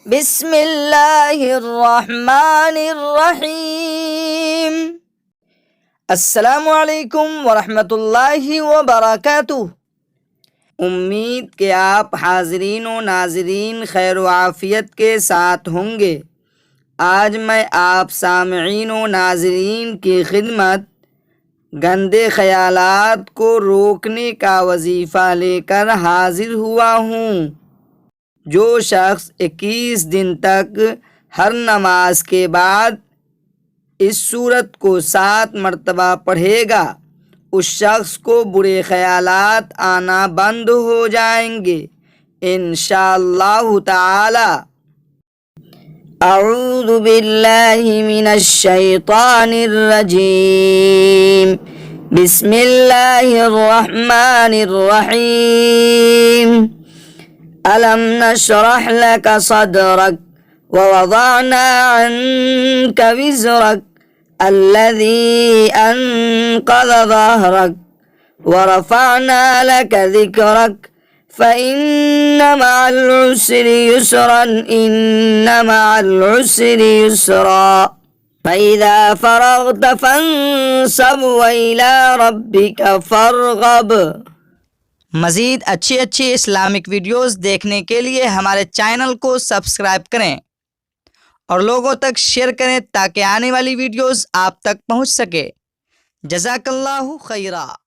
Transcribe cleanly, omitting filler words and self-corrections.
बिस्मिल्लाहिर्रहमानिर्रहीम। अस्सलामुअलैकुम वरहमतुल्लाहि वबरकातुह। उम्मीद कि आप हाज़रीन व नाज़रीन खैर व आफ़ियत के साथ होंगे। आज मैं आप सामईन व नाज़रीन की खिदमत गंदे ख़यालात को रोकने का वजीफ़ा लेकर हाजिर हुआ हूँ। जो शख्स 21 दिन तक हर नमाज के बाद इस सूरत को 7 मरतबा पढ़ेगा, उस शख्स को बुरे ख़यालात आना बंद हो जाएंगे इंशाअल्लाह ताला। अऊज़ु बिल्लाहि मिनश शैतानिर रजीम। बिस्मिल्लाहिर रहमानिर रहीम। अलम नशरह लक सदरक व वज़अना अन्क विज़रक अल्लज़ी अनक़ज़ ज़हरक व रफ़अना लक ज़िक्रक फ़इन्न मअल उसरि युस्रन इन्न मअल उसरि युस्रा फ़इज़ा फ़रग़त फ़ंसब व इला रब्बिक फ़रग़ब। मज़ीद अच्छी इस्लामिक वीडियोस देखने के लिए हमारे चैनल को सब्सक्राइब करें और लोगों तक शेयर करें ताकि आने वाली वीडियोस आप तक पहुंच सके। जज़ाकल्लाहु खैरा।